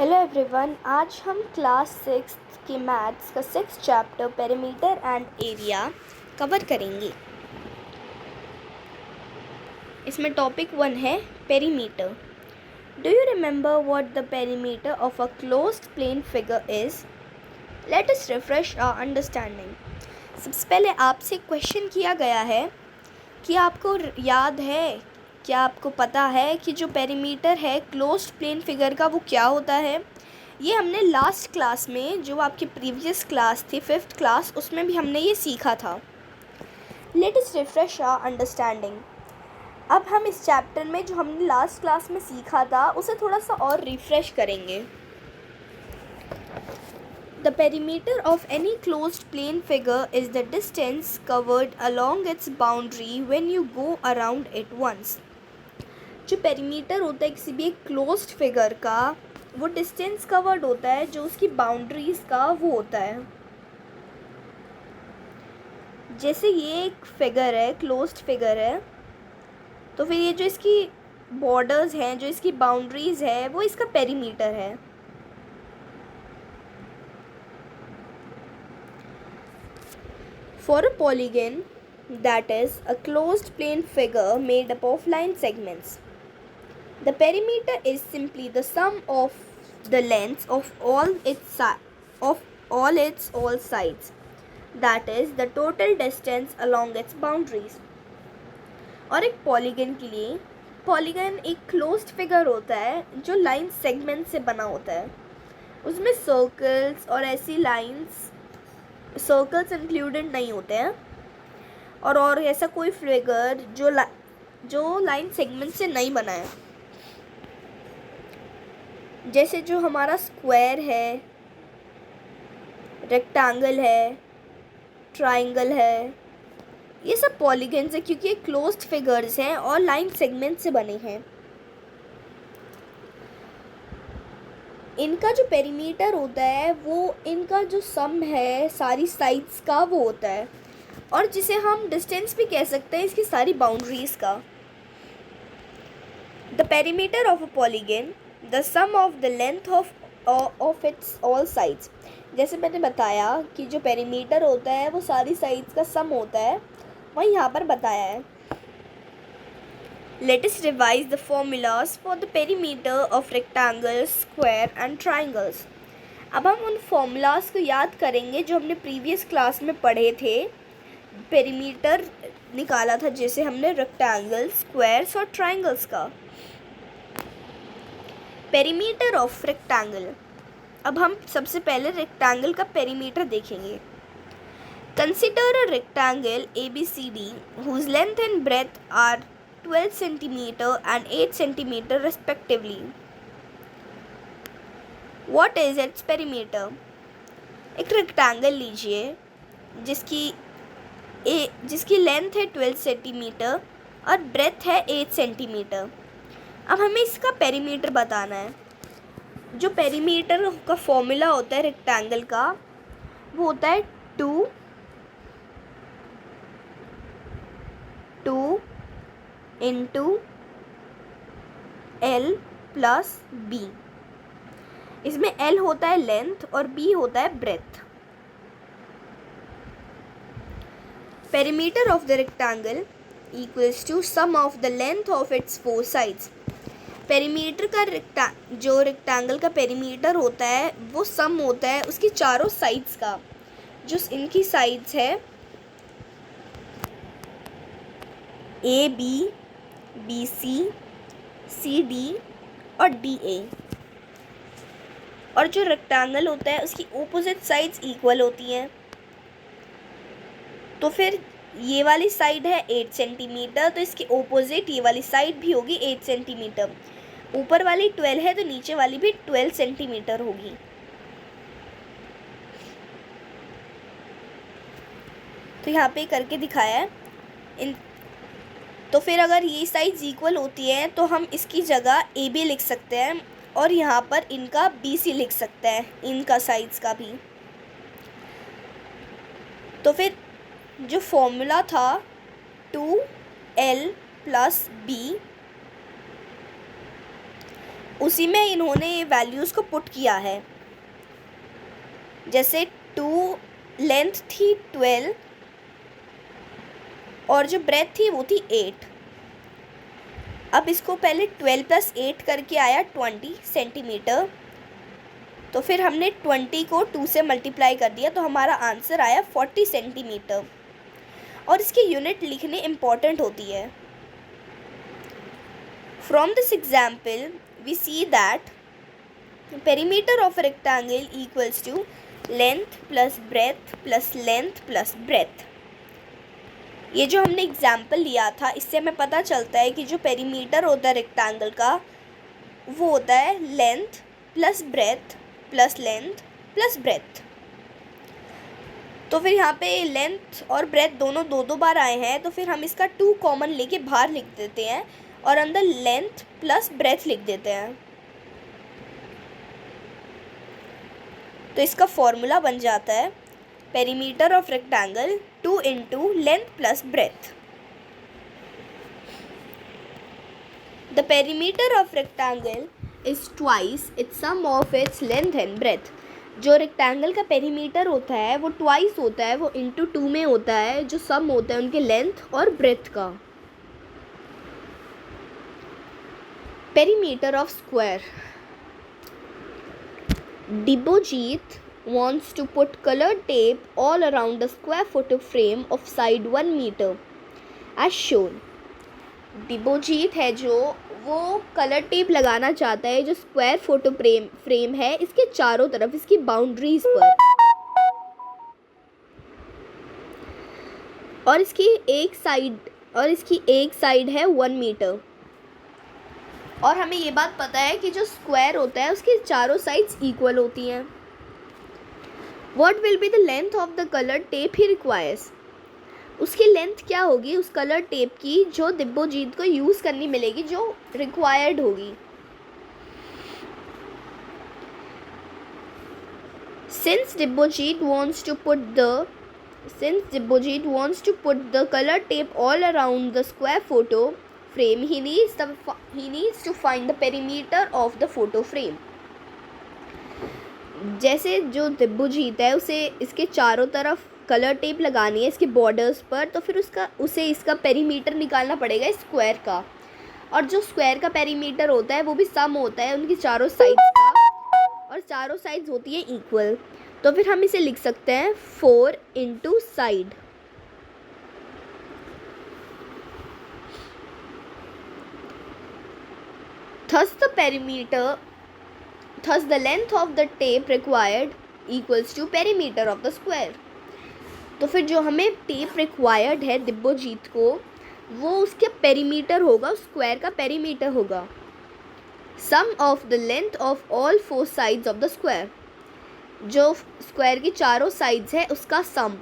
Hello everyone, आज हम class six की मैथ्स का six chapter perimeter and area cover करेंगे। इसमें टॉपिक 1 है perimeter. Do you remember what the perimeter of a closed plane figure is? Let us refresh our understanding. सबसे पहले आपसे क्वेश्चन किया गया है कि आपको याद है, क्या आपको पता है कि जो पेरीमीटर है क्लोज्ड प्लेन फिगर का वो क्या होता है? ये हमने लास्ट क्लास में, जो आपकी प्रीवियस क्लास थी 5th क्लास, उसमें भी हमने ये सीखा था। Let us refresh our understanding. अब हम इस चैप्टर में जो हमने लास्ट क्लास में सीखा था उसे थोड़ा सा और रिफ्रेश करेंगे। The perimeter of any closed plane figure is the distance covered along its boundary when you go around it once. जो पेरीमीटर होता है किसी भी एक क्लोज्ड फिगर का, वो डिस्टेंस कवर्ड होता है जो उसकी बाउंड्रीज का वो होता है। जैसे ये एक फिगर है, क्लोज्ड फिगर है, तो फिर ये जो इसकी बॉर्डर्स हैं, जो इसकी बाउंड्रीज है, वो इसका पेरीमीटर है। For a polygon, that is a closed plane figure made up of line segments, the perimeter is simply the sum of the lengths of all all sides, that is the total distance along its boundaries. और एक polygon के लिए, polygon एक closed figure होता है जो line segment से बना होता है। उसमें सर्कल्स और ऐसी लाइंस, सर्कल्स इंक्लूडेड नहीं होते हैं, और ऐसा कोई फिगर जो लाइन सेगमेंट से नहीं बना है। जैसे जो हमारा स्क्वायर है, रेक्टेंगल है, ट्राइंगल है, ये सब पॉलीगन्स है क्योंकि ये क्लोज्ड फिगर्स हैं और लाइन सेगमेंट से बने हैं। इनका जो पेरीमीटर होता है वो इनका जो सम है सारी साइड्स का वो होता है, और जिसे हम डिस्टेंस भी कह सकते हैं इसकी सारी बाउंड्रीज का। The perimeter of a polygon the sum of the length of its all sides. जैसे मैंने बताया कि जो पेरीमीटर होता है वो सारी साइड्स का सम होता है, वही यहाँ पर बताया है। Let us revise the formulas for the perimeter of rectangles, square and triangles. अब हम उन फॉर्मूलाज को याद करेंगे जो हमने प्रीवियस क्लास में पढ़े थे। पेरीमीटर निकाला था जैसे हमने रेक्टेंगल्स, स्क्वायर्स और ट्राइंगल्स का। Perimeter of rectangle. अब हम सबसे पहले रेक्टेंगल का पेरीमीटर देखेंगे। Consider a rectangle ABCD whose length and breadth are 12 cm and 8 cm respectively. What is its perimeter? एक रेक्टेंगल लीजिए जिसकी लेंथ है 12 सेंटीमीटर और ब्रेथ है 8 सेंटीमीटर। अब हमें इसका पेरीमीटर बताना है। जो पेरीमीटर का फॉर्मूला होता है रेक्टेंगल का, वो होता है 2 इंटू L प्लस B। इसमें L होता है लेंथ और B होता है breadth. Perimeter of the rectangle equals to sum of the length of its 4 sides. Perimeter का जो रेक्टेंगल का पेरीमीटर होता है वो सम होता है उसकी चारों साइड्स का। जो इनकी साइड्स है AB, BC, CD और DA, और जो रेक्टेंगल होता है उसकी ऑपोजिट साइड्स इक्वल होती हैं। तो फिर ये वाली साइड है 8 सेंटीमीटर, तो इसकी ऑपोजिट ये वाली साइड भी होगी 8 सेंटीमीटर। ऊपर वाली 12 है तो नीचे वाली भी 12 सेंटीमीटर होगी। तो यहाँ पे करके दिखाया है। तो फिर अगर ये साइड्स इक्वल होती है तो हम इसकी जगह AB लिख सकते हैं और यहाँ पर इनका BC लिख सकते हैं, इनका साइड्स का भी। तो फिर जो फॉर्मूला था 2L प्लस B, उसी में इन्होंने वैल्यूज़ को पुट किया है। जैसे 2 लेंथ थी 12 और जो ब्रेथ थी वो थी 8। अब इसको पहले 12 + 8 करके आया 20 सेंटीमीटर, तो फिर हमने 20 को 2 से मल्टीप्लाई कर दिया तो हमारा आंसर आया 40 सेंटीमीटर। और इसकी यूनिट लिखनी इम्पॉर्टेंट होती है। From this example we see that perimeter of rectangle equals to length plus breadth plus length plus breadth. ये जो हमने एग्जाम्पल लिया था इससे हमें पता चलता है कि जो पेरीमीटर होता है रेक्टेंगल का वो होता है length plus breadth plus length plus breath. तो फिर यहाँ पे लेंथ और ब्रेथ दोनों दो बार आए हैं, तो फिर हम इसका 2 कॉमन लेके बाहर लिख देते हैं और अंदर लेंथ प्लस ब्रेथ लिख देते हैं। तो इसका फॉर्मूला बन जाता है perimeter of rectangle 2 × length plus breadth. The perimeter of rectangle is twice its sum of its length and breadth. जो रेक्टेंगल का पेरीमीटर होता है वो ट्वाइस होता है, वो इंटू 2 में होता है, जो सम होता है उनके लेंथ और ब्रेथ का। Perimeter of square. Dibojit wants to put colored tape all around the square photo frame of side 1 meter as shown. Dibojit है जो वो कलर टेप लगाना चाहता है जो स्क्वायर फोटो फ्रेम है इसके चारों तरफ, इसकी बाउंड्रीज पर। और इसकी एक साइड है 1 मीटर। और हमें ये बात पता है कि जो स्क्वायर होता है उसकी चारों साइड्स इक्वल होती हैं। What will be the length of the colour tape he requires. उसकी लेंथ क्या होगी उस कलर टेप की जो दिब्बोजीत को यूज़ करनी मिलेगी, जो रिक्वायर्ड होगी। Since Dibbojit wants to put the color tape all around the square photo frame, he needs to find the perimeter of the photo frame. जैसे जो दिब्बोजीत है उसे इसके चारों तरफ कलर टेप लगानी है इसके बॉर्डर्स पर, तो फिर उसे इसका पेरीमीटर निकालना पड़ेगा स्क्वायर का। और जो स्क्वायर का पेरीमीटर होता है वो भी सम होता है उनकी चारों साइड्स का, और चारों साइड्स होती है इक्वल। तो फिर हम इसे लिख सकते हैं 4 × side. Thus the length of the tape required equals to perimeter of the square. तो फिर जो हमें टेप रिक्वायर्ड है दिब्बोजीत को वो उसके पेरीमीटर होगा, स्क्वायर का पेरीमीटर होगा। Sum of the length of all 4 sides of the square. जो स्क्वायर की चारों साइड्स है उसका सम,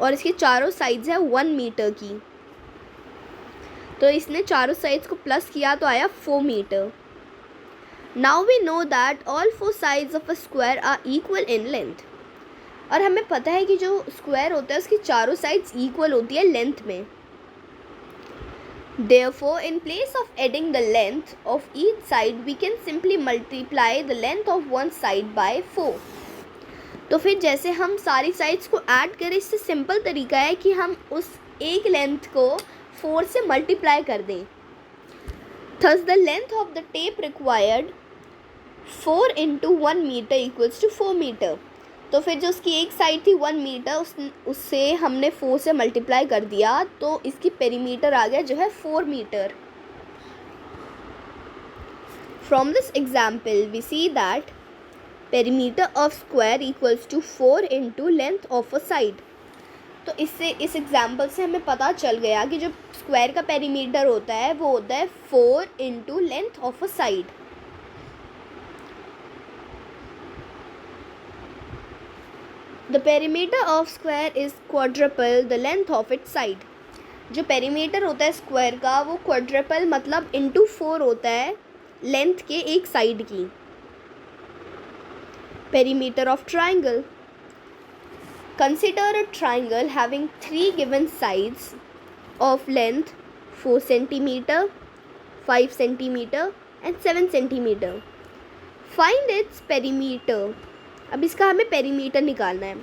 और इसकी चारों साइड्स है 1 मीटर की। तो इसने चारों साइड्स को प्लस किया तो आया 4 metre. Now we know that all 4 sides of a square are equal in length. और हमें पता है कि जो स्क्वायर होता है उसकी चारों साइड्स इक्वल होती है लेंथ में। Therefore, in place of adding the length of each side, we can simply multiply the length of one side by 4. तो फिर जैसे हम सारी साइड्स को ऐड करें, इससे सिंपल तरीका है कि हम उस एक लेंथ को 4 से मल्टीप्लाई कर दें। Thus the length of the tape required 4 × 1 meter equals to 4 meter. तो फिर जो उसकी एक साइड थी 1 मीटर उससे हमने 4 से मल्टीप्लाई कर दिया तो इसकी पेरीमीटर आ गया जो है 4 metre. From this example we see that perimeter of square equals to 4 × length of a side. तो इस एग्जाम्पल से हमें पता चल गया कि जो स्क्वायर का पेरीमीटर होता है वो होता है 4 × length of a side. The perimeter of square is quadruple the length of its side. जो पेरीमीटर होता है स्क्वायर का वो क्वाड्रपल मतलब इंटू 4 होता है लेंथ के एक साइड की। Perimeter of triangle. Consider a triangle having 3 given sides of length 4 cm, 5 cm and 7 cm. Find its perimeter. अब इसका हमें पेरीमीटर निकालना है।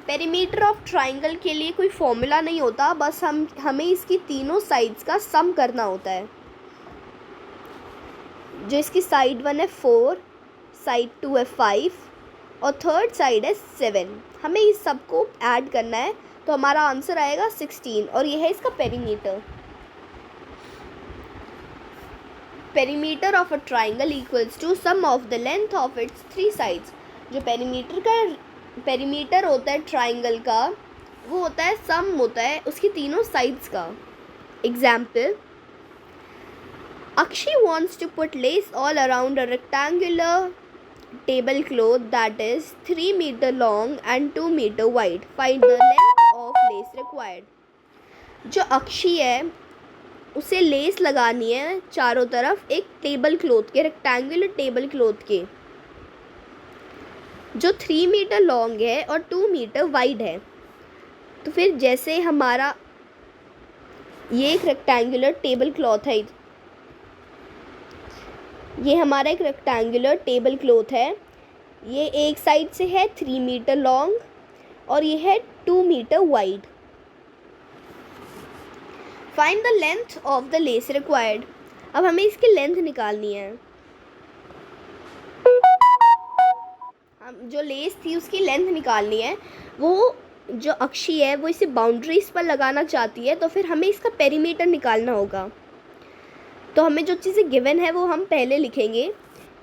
पेरीमीटर ऑफ ट्राइंगल के लिए कोई फॉर्मूला नहीं होता, बस हमें इसकी तीनों साइड्स का सम करना होता है। जो इसकी साइड 1 है 4, साइड 2 है 5 और थर्ड साइड है 7। हमें इस सब को ऐड करना है, तो हमारा आंसर आएगा 16 और ये है इसका perimeter. Perimeter of a triangle equals to sum of the length of its 3 sides. जो पेरीमीटर होता है ट्राइंगल का, वो होता है सम होता है उसकी तीनों साइड्स का। Example, Akshi wants to put lace all around a rectangular tablecloth that is 3 meter long and 2 meter wide. Find the length of lace required. जो अक्षी है उसे लेस लगानी है चारों तरफ एक टेबल क्लॉथ के, रेक्टेंगुलर टेबल क्लॉथ के, जो 3 मीटर लॉन्ग है और 2 मीटर वाइड है। तो फिर जैसे हमारा ये एक रेक्टेंगुलर टेबल क्लॉथ है, ये हमारा एक रेक्टेंगुलर टेबल क्लॉथ है, ये एक साइड से है 3 मीटर लॉन्ग और ये है 2 metre wide. Find the length of the lace required. अब हमें इसकी लेंथ निकालनी है। हम जो लेस थी उसकी लेंथ निकालनी है। वो जो अक्षी है वो इसे बाउंड्रीज पर लगाना चाहती है, तो फिर हमें इसका पेरीमीटर निकालना होगा। तो हमें जो चीज़ें गिवन है वो हम पहले लिखेंगे।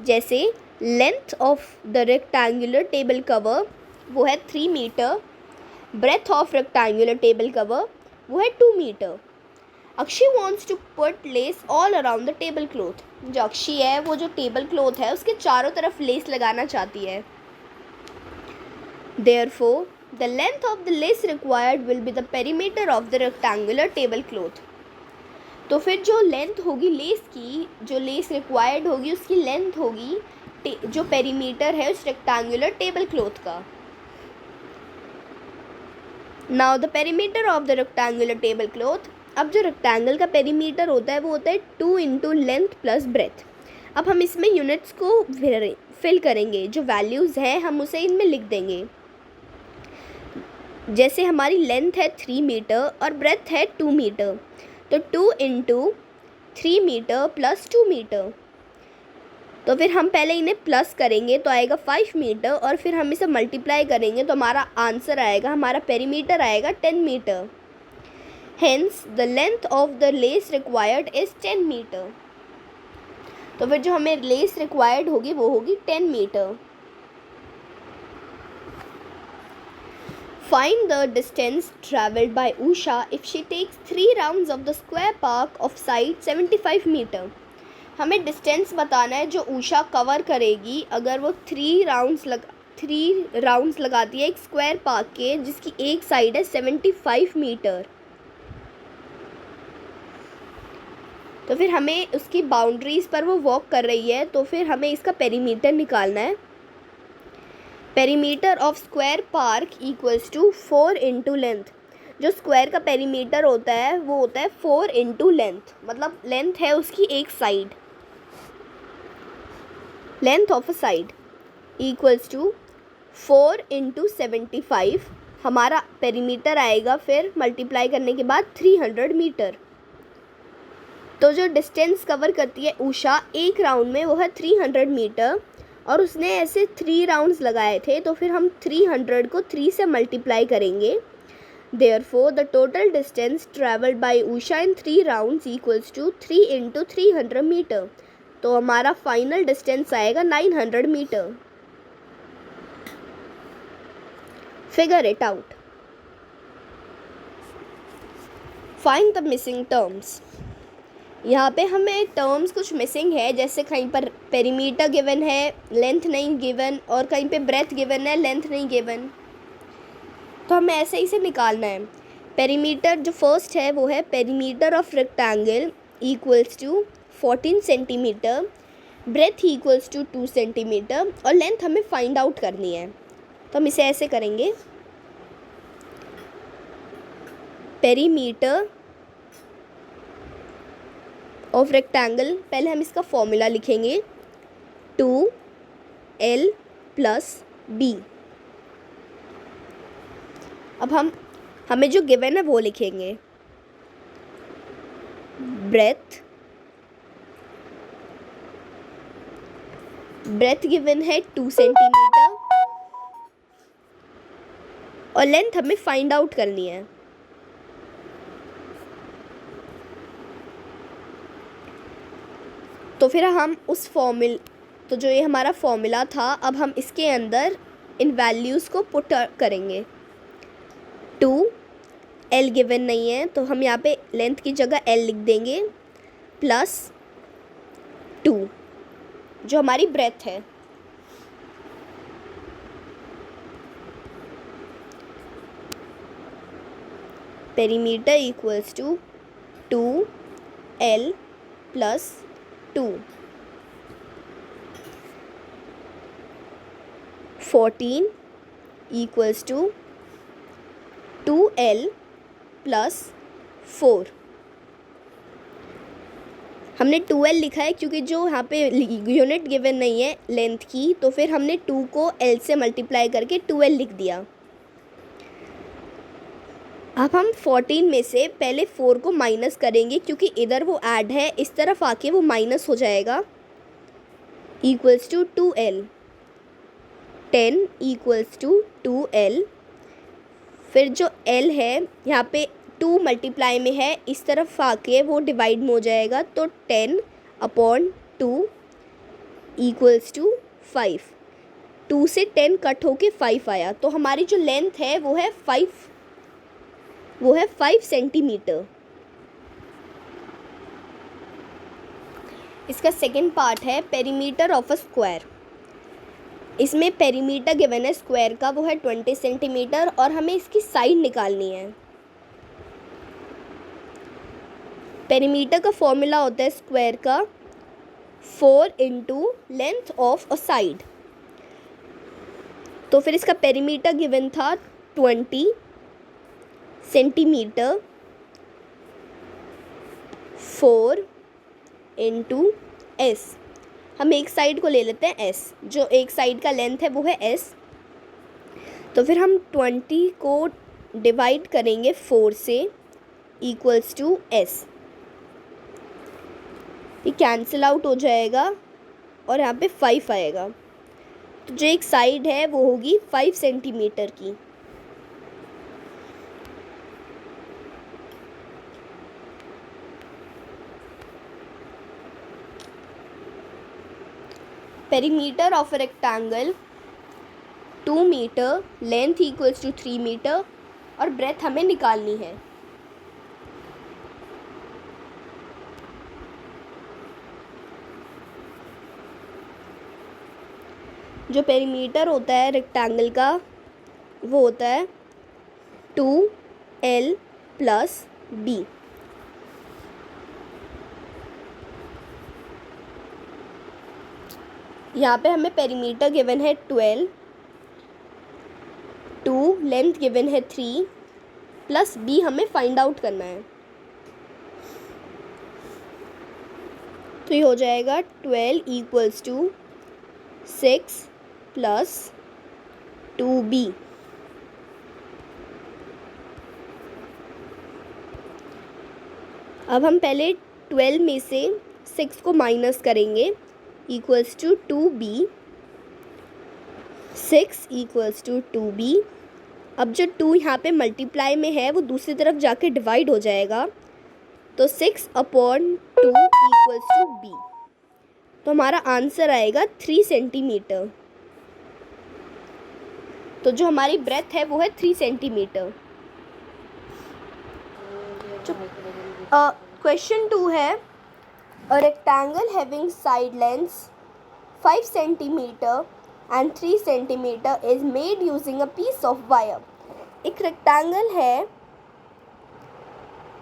जैसे length of the rectangular table cover वो है 3 metre, breadth of rectangular table cover वो है 2 metre. Akshi wants to put lace all around the table cloth. जो अक्षी है वो जो टेबल क्लॉथ है उसके चारों तरफ लेस लगाना चाहती है। Therefore the length of the lace required will be the perimeter of the rectangular table cloth. तो फिर जो लेंथ होगी लेस की, जो लेस रिक्वायर्ड होगी उसकी लेंथ होगी जो पेरीमीटर है उस रेक्टेंगुलर टेबल क्लॉथ का। Now the perimeter of the rectangular table cloth. अब जो रेक्टेंगल का पेरीमीटर होता है वो होता है 2 इंटू लेंथ प्लस ब्रेथ। अब हम इसमें यूनिट्स को फिल करेंगे, जो वैल्यूज़ हैं हम उसे इनमें लिख देंगे। जैसे हमारी लेंथ है 3 मीटर और ब्रेथ है 2 मीटर, तो 2 इंटू 3 मीटर प्लस 2 मीटर। तो फिर हम पहले इन्हें प्लस करेंगे तो आएगा 5 मीटर और फिर हम इसे मल्टीप्लाई करेंगे तो हमारा आंसर आएगा, हमारा पेरीमीटर आएगा 10 metre. Hence the length of the lace required is 10 metre. तो फिर जो हमें लेस रिक्वायर्ड होगी वो होगी 10 metre. Find the distance traveled by Usha if she takes 3 rounds of the square park of side 75 meter. हमें distance बताना है जो उषा कवर करेगी अगर वो 3 राउंड्स लगाती है एक स्क्वायर पार्क के, जिसकी एक साइड है 75 मीटर। तो फिर हमें उसकी बाउंड्रीज पर वो वॉक कर रही है, तो फिर हमें इसका पेरीमीटर निकालना है। Perimeter of square park equals to 4 into length. जो स्क्वायर का पेरीमीटर होता है वो होता है 4 इंटू लेंथ, मतलब लेंथ है उसकी एक side, length of a side equals to 4 into 75। हमारा पेरीमीटर आएगा फिर मल्टीप्लाई करने के बाद 300 मीटर। तो जो डिस्टेंस कवर करती है उषा एक राउंड में वो है 300 मीटर और उसने ऐसे 3 राउंड्स लगाए थे, तो फिर हम 300 को 3 से मल्टीप्लाई करेंगे। Therefore the total distance travelled by Usha in 3 rounds equals to 3 into 300 metre. तो हमारा फाइनल डिस्टेंस आएगा 900 metre. Figure it out. Find the missing terms. यहाँ पे हमें टर्म्स कुछ मिसिंग है, जैसे कहीं पर पेरीमीटर गिवन है, लेंथ नहीं गिवन, और कहीं पे ब्रेथ गिवन है, लेंथ नहीं गिवन। तो हमें ऐसे ही से निकालना है। पेरीमीटर जो फर्स्ट है वो है perimeter of rectangle equals to 14 centimetre, breadth equals to 2 centimetre और लेंथ हमें फाइंड आउट करनी है। तो हम इसे ऐसे करेंगे, पेरीमीटर ऑफ रेक्टेंगल, पहले हम इसका फॉर्मूला लिखेंगे 2 L प्लस B। अब हमें जो गिवन है वो लिखेंगे। ब्रेथ गिवन है 2 सेंटीमीटर और लेंथ हमें फाइंड आउट करनी है। तो फिर हम तो जो ये हमारा फॉर्मूला था, अब हम इसके अंदर इन वैल्यूज़ को पुट करेंगे। 2L गिवन नहीं है तो हम यहाँ पे लेंथ की जगह L लिख देंगे, प्लस 2 जो हमारी ब्रेथ है। Perimeter equals to 2L plus 2। 14 equals to 2L plus 4। हमने 2L लिखा है क्योंकि जो यहाँ पे यूनिट गिवन नहीं है लेंथ की, तो फिर हमने 2 को L से मल्टीप्लाई करके 2L लिख दिया। अब हम 14 में से पहले 4 को माइनस करेंगे क्योंकि इधर वो ऐड है, इस तरफ आके वो माइनस हो जाएगा, equals to 2L। 10 equals to 2L। फिर जो L है यहाँ पे 2 मल्टीप्लाई में है, इस तरफ आके वो डिवाइड में हो जाएगा, तो 10/2 इक्वल्स टू 5। 2 से 10 कट होके 5 आया, तो हमारी जो लेंथ है वो है 5 सेंटीमीटर। इसका सेकंड पार्ट है पेरीमीटर ऑफ अ स्क्वायर। इसमें पेरीमीटर गिवन है स्क्वायर का, वो है 20 सेंटीमीटर और हमें इसकी साइड निकालनी है। पेरीमीटर का फॉर्मूला होता है स्क्वायर का 4 into length of a side. तो फिर इसका पेरीमीटर गिवन था 20 सेंटीमीटर, 4 इंटू S। हम एक साइड को ले लेते हैं S, जो एक साइड का लेंथ है वो है S। तो फिर हम 20 को डिवाइड करेंगे 4 से, इक्वल्स टू S। ये कैंसिल आउट हो जाएगा और यहाँ पे 5 आएगा। तो जो एक साइड है वो होगी 5 सेंटीमीटर की। Perimeter of a rectangle 2 metre, length equals to 3 metre और ब्रेथ हमें निकालनी है। जो पेरीमीटर होता है रेक्टेंगल का वो होता है 2L प्लस B। यहाँ पे हमें पेरीमीटर गिवन है 12, 2 लेंथ गिवन है 3 प्लस B हमें फाइंड आउट करना है। तो ये हो जाएगा 12 इक्वल्स टू 6 प्लस 2B। अब हम पहले 12 में से 6 को माइनस करेंगे, equals to 2B। 6 equals to 2B। अब जो 2 यहाँ पे मल्टीप्लाई में है वो दूसरी तरफ जाके डिवाइड हो जाएगा, तो 6/2 इक्वल्स टू B। तो हमारा आंसर आएगा 3 सेंटीमीटर। तो जो हमारी ब्रेथ है वो है 3 सेंटीमीटर। क्वेश्चन 2 है, a rectangle having side lengths 5 centimeter and 3 centimeter is made using a piece of wire। एक रेक्टेंगल है,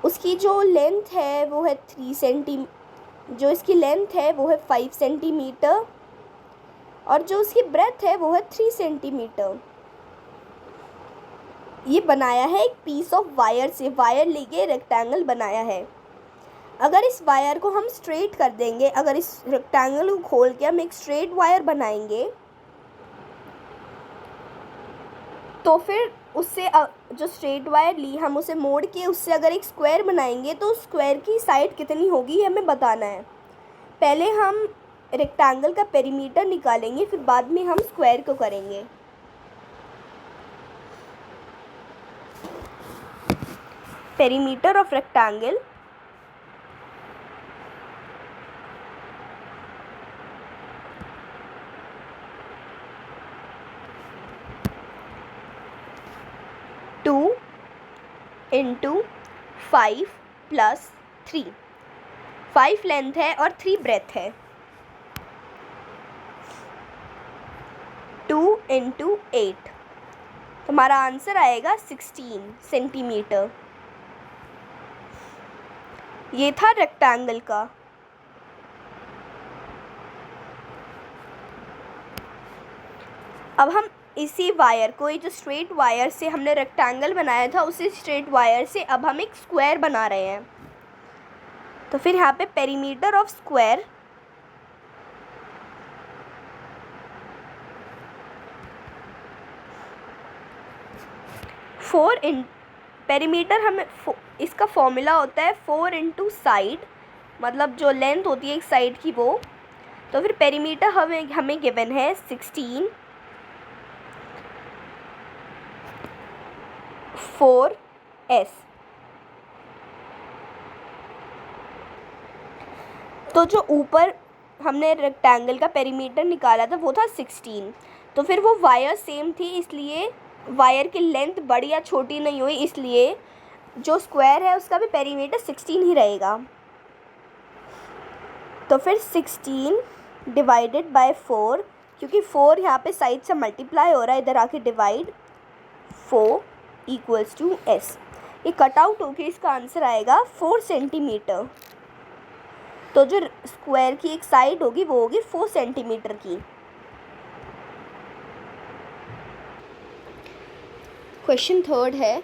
उसकी जो लेंथ है वो है 3 सेंटीमीटर, जो इसकी लेंथ है वो है 5 सेंटीमीटर और जो उसकी ब्रेथ है वो है 3 सेंटीमीटर। ये बनाया है एक पीस ऑफ वायर से, वायर लेके रेक्टेंगल बनाया है। अगर इस वायर को हम स्ट्रेट कर देंगे, अगर इस रेक्टेंगल को खोल के हम एक स्ट्रेट वायर बनाएंगे तो फिर उससे जो स्ट्रेट वायर ली हम उसे मोड़ के उससे अगर एक स्क्वायर बनाएंगे तो स्क्वायर की साइड कितनी होगी ये हमें बताना है। पहले हम रेक्टेंगल का पेरीमीटर निकालेंगे, फिर बाद में हम स्क्वायर को करेंगे। Perimeter of rectangle two into 5 plus 3। 5 length है और 3 ब्रेथ है। 2 इंटू 8, हमारा आंसर आएगा 16 सेंटीमीटर। ये था रेक्टेंगल का। अब हम इसी वायर को, ये जो स्ट्रेट वायर से हमने रेक्टेंगल बनाया था उसी स्ट्रेट वायर से अब हम एक स्क्वायर बना रहे हैं। तो फिर यहाँ पे पेरीमीटर ऑफ स्क्वायर पेरीमीटर हमें इसका फॉर्मूला होता है 4 इंटू साइड, मतलब जो लेंथ होती है एक साइड की वो। तो फिर पेरीमीटर हमें गिवन है 16 4s। तो जो ऊपर हमने रेक्टेंगल का पेरीमीटर निकाला था वो था 16। तो फिर वो वायर सेम थी, इसलिए वायर की लेंथ बड़ी या छोटी नहीं हुई, इसलिए जो स्क्वायर है उसका भी पेरीमीटर 16 ही रहेगा। तो फिर 16 डिवाइडेड बाय 4, क्योंकि 4 यहाँ पे साइड से मल्टीप्लाई हो रहा है, इधर आके डिवाइड 4 इक्वल्स टू s। ये कट आउट होके इसका आंसर आएगा 4 सेंटीमीटर। तो जो स्क्वायर की एक साइड होगी वो होगी 4 सेंटीमीटर की। क्वेश्चन थर्ड है,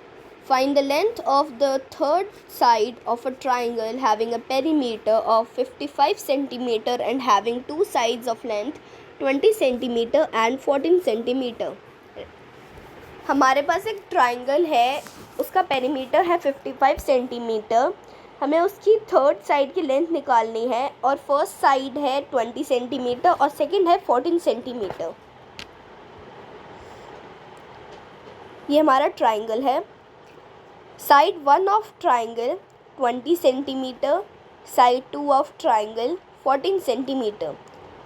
find the length of the third side of a triangle having a perimeter of 55 centimetre and having two sides of length 20 centimetre and 14 centimetre. हमारे पास एक ट्राइंगल है, उसका पेरीमीटर है 55 सेंटीमीटर। हमें उसकी थर्ड साइड की length निकालनी है और फर्स्ट साइड है 20 सेंटीमीटर और सेकंड है 14 सेंटीमीटर। ये हमारा ट्राइंगल है। Side 1 of triangle 20 centimetre, side 2 of triangle 14 centimetre.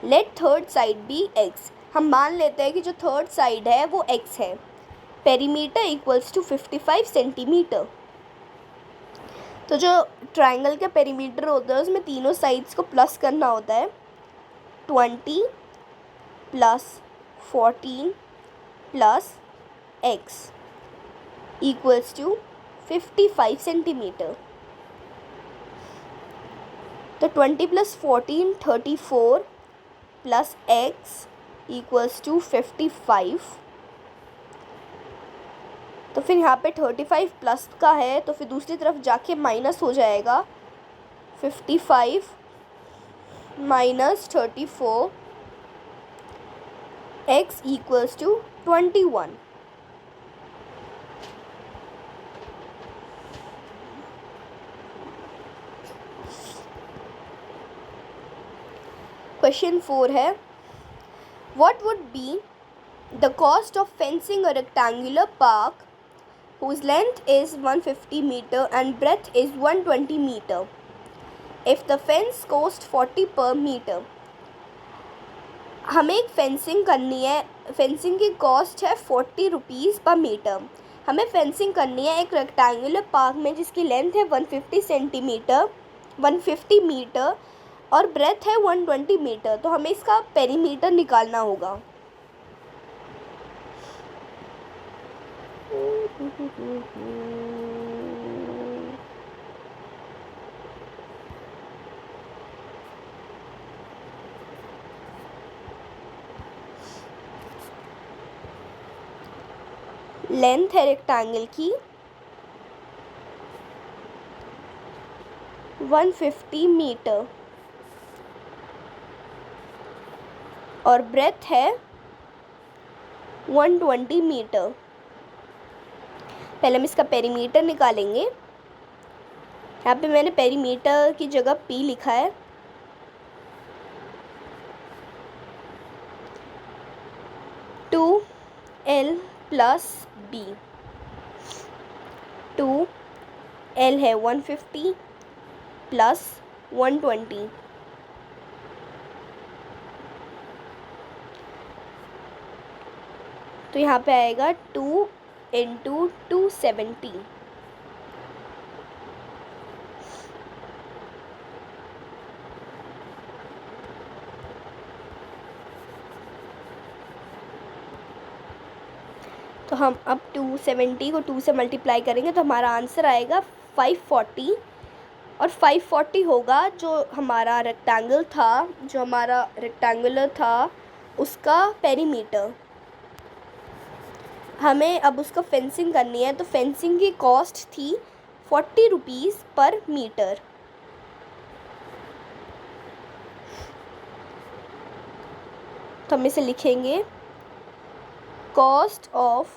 Let third side be x। हम मान लेते हैं कि जो थर्ड साइड है वो x है। Perimeter equals to 55 centimetre. तो जो ट्राइंगल का पेरीमीटर होता है उसमें तीनों साइड्स को प्लस करना होता है। 20 plus 14 plus x equals to 55 centimetre. तो 20 plus 14 34 plus x equals to 55। तो फिर यहाँ पे 35 प्लस का है तो फिर दूसरी तरफ जाके माइनस हो जाएगा। 55 minus 34 x equals to 21। Question 4 है, what would be the cost of fencing a rectangular park whose length is 150 meter and breadth is 120 meter if the fence cost 40 per meter। हमें एक फेंसिंग करनी है, fencing की cost है 40 rupees पर metre. हमें fencing करनी है एक रेक्टेंगुलर पार्क में जिसकी लेंथ है 150 मीटर और ब्रेथ है 120 मीटर। तो हमें इसका पेरीमीटर निकालना होगा। लेंथ है रेक्टेंगल की 150 मीटर और ब्रेथ है 120 मीटर। पहले हम इसका पेरीमीटर निकालेंगे। यहाँ पे मैंने पेरीमीटर की जगह P लिखा है। To L plus B, 2L है 150 प्लस 120, तो यहाँ पे आएगा 2 इंटू 270। तो हम अब 270 को 2 से मल्टीप्लाई करेंगे तो हमारा आंसर आएगा 540, और 540 होगा जो हमारा रेक्टेंगुलर था उसका पेरीमीटर। हमें अब उसका फेंसिंग करनी है, तो फेंसिंग की कॉस्ट थी 40 रुपीज़ पर मीटर। तो हम इसे लिखेंगे कॉस्ट ऑफ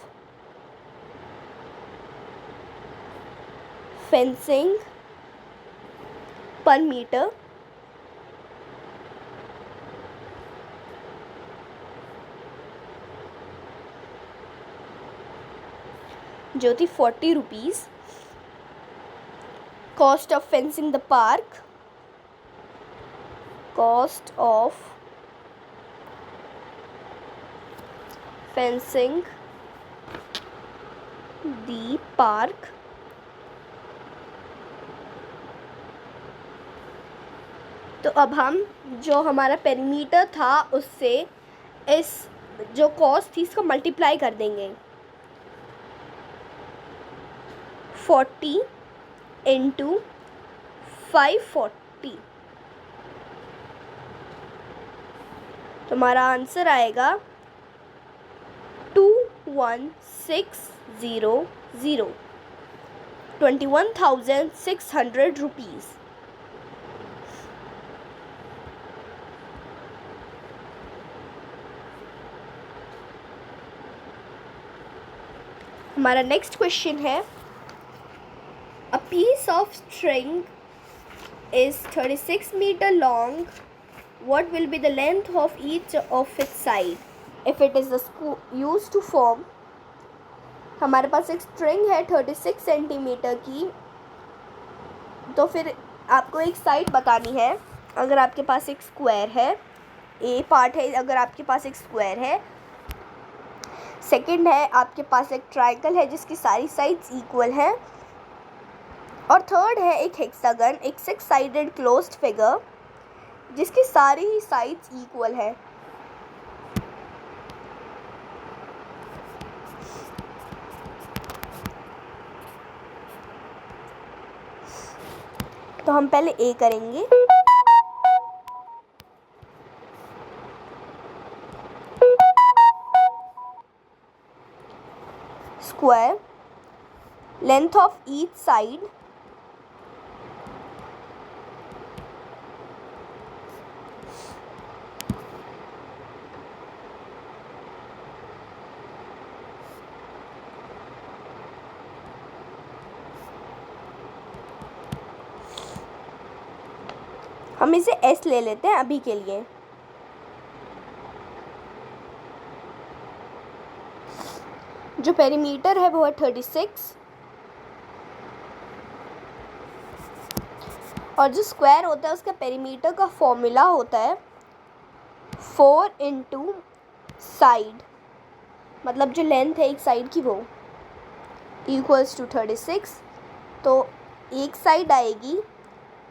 फेंसिंग पर मीटर जो थी 40 rupees. Cost of fencing the park, cost of fencing the park तो अब हम जो हमारा पेरीमीटर था उससे इस जो कॉस्ट थी इसको मल्टीप्लाई कर देंगे। 40 इंटू 540, तो हमारा आंसर आएगा 21600, 21,600 रुपीज़। हमारा नेक्स्ट क्वेश्चन है, a piece of string is 36 meter long. What will be the length of each of its side if it is used to form? हमारे पास एक स्ट्रिंग है 36 सेंटीमीटर की, तो फिर आपको एक साइड बतानी है। अगर आपके पास एक स्क्वायर है, ए पार्ट है, अगर आपके पास एक स्क्वायर है, सेकंड है आपके पास एक ट्रायंगल है जिसकी सारी साइड्स इक्वल हैं, और थर्ड है एक हेक्सागन, एक 6 साइडेड क्लोज्ड फिगर जिसकी सारी ही साइड्स इक्वल है। तो हम पहले ए करेंगे। Square, length of each side, हम इसे एस ले लेते हैं अभी के लिए। जो पेरीमीटर है वो है 36, और जो स्क्वायर होता है उसका पेरीमीटर का फॉर्मूला होता है 4 इंटू साइड, मतलब जो लेंथ है एक साइड की वो इक्वल्स टू 36, तो एक साइड आएगी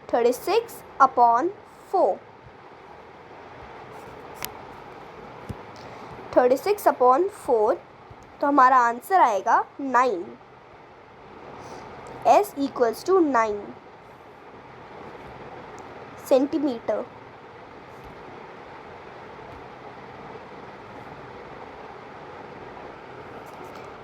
36 अपॉन 4, 36 अपॉन 4, तो हमारा आंसर आएगा 9। S equals to 9 centimetre.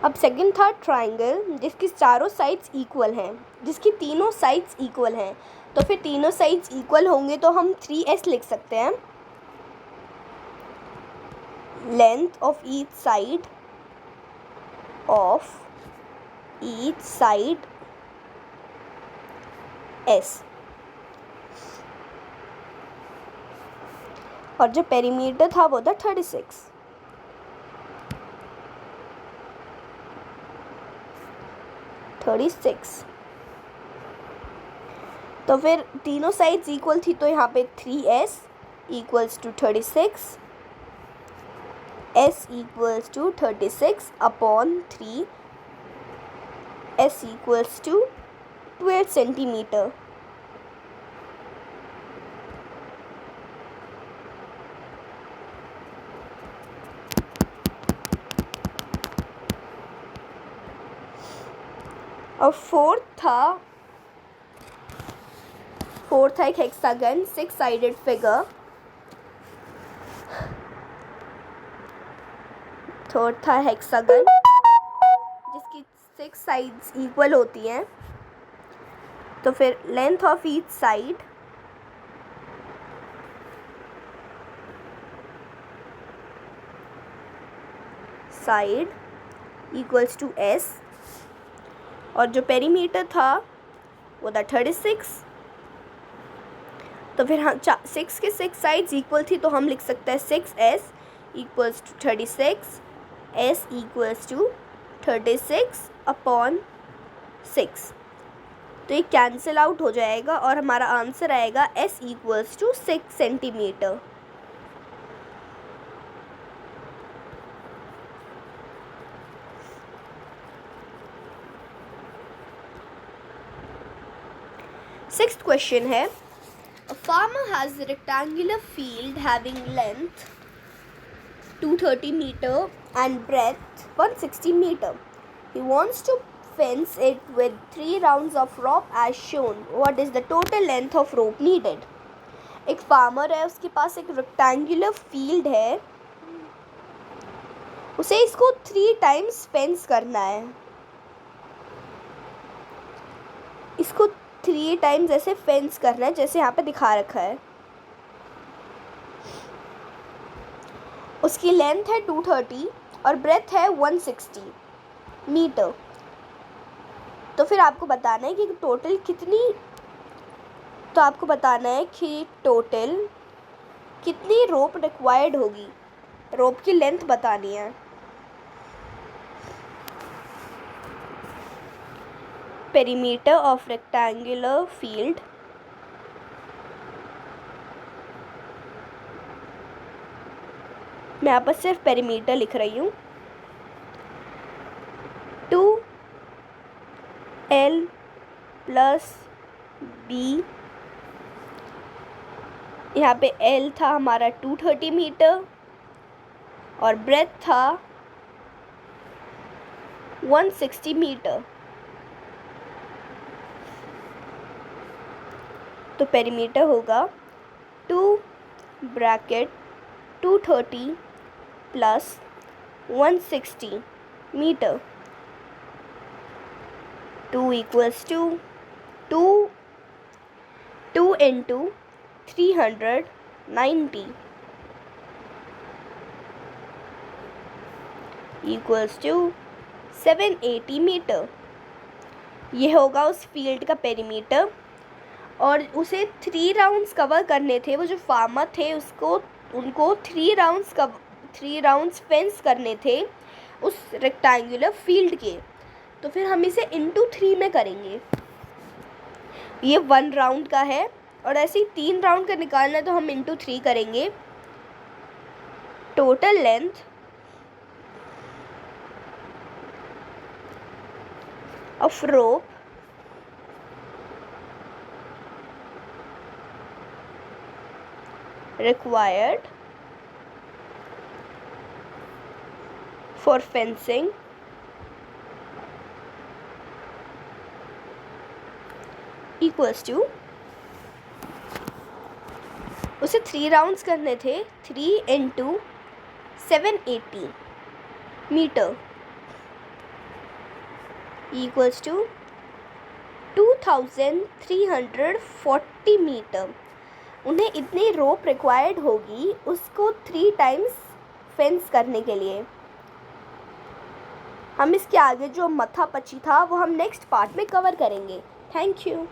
अब सेकंड था ट्रायंगल जिसकी चारों साइड्स इक्वल हैं, जिसकी तीनों साइड्स इक्वल हैं, तो फिर तीनों साइड्स इक्वल होंगे तो हम 3s लिख सकते हैं। Length of each side of each side S, और जो पेरीमीटर था वो था 36। तो फिर तीनों साइड्स इक्वल थी, तो यहाँ पे 3S equals to 36, S equals to 36 upon 3, S equals to 12 centimetre. और फोर्थ था एक हेक्सागन 6 साइडेड फिगर। थर्ड था हेक्सागन जिसकी 6 साइड्स इक्वल होती हैं। तो फिर length of each side equals to S, और जो पेरीमीटर था वो था 36। तो फिर हम 6 के 6 साइड्स इक्वल थी, तो हम लिख सकते हैं 6S equals to 36, S equals to 36 upon 6। तो ये कैंसिल आउट हो जाएगा और हमारा आंसर आएगा S equals to 6 centimetre. Sixth question है, a farmer has a rectangular field having length 230 meter and breadth 160 meter. He wants to fence it with 3 rounds of rope as shown. What is the total length of rope needed? एक farmer है, उसके पास एक rectangular field है, उसे इसको 3 times fence करना है। इसको 3 टाइम्स ऐसे फेंस करना है जैसे यहाँ पे दिखा रखा है। उसकी लेंथ है 230 और ब्रेथ है 160 मीटर। तो फिर आपको बताना है कि टोटल कितनी रोप रिक्वायर्ड होगी। रोप की लेंथ बतानी है। पेरीमीटर ऑफ रेक्टेंगुलर फील्ड मैं यहाँ पर सिर्फ पेरीमीटर लिख रही हूँ। 2L प्लस B, यहाँ पे L था हमारा 230 मीटर और ब्रेथ था 160 मीटर। तो पेरीमीटर होगा 2 bracket 230 plus 160 metre. 2 equals to 2 into 390 equals to 780 metre. ये होगा उस फील्ड का पेरीमीटर। और उसे 3 राउंड्स कवर करने थे। वो जो फार्मर थे उनको 3 राउंड्स फेंस करने थे उस रेक्टेंगुलर फील्ड के। तो फिर हम इसे इंटू 3 में करेंगे। ये 1 राउंड का है और ऐसे ही 3 राउंड का निकालना है तो हम इंटू 3 करेंगे। Total length of rope required for fencing equals to, उसे 3 राउंड्स करने थे। 3 into 780 metre equals to 2340 metre. उन्हें इतनी रोप रिक्वायर्ड होगी उसको 3 टाइम्स फेंस करने के लिए। हम इसके आगे जो मथा पची था वो हम नेक्स्ट पार्ट में कवर करेंगे। Thank you.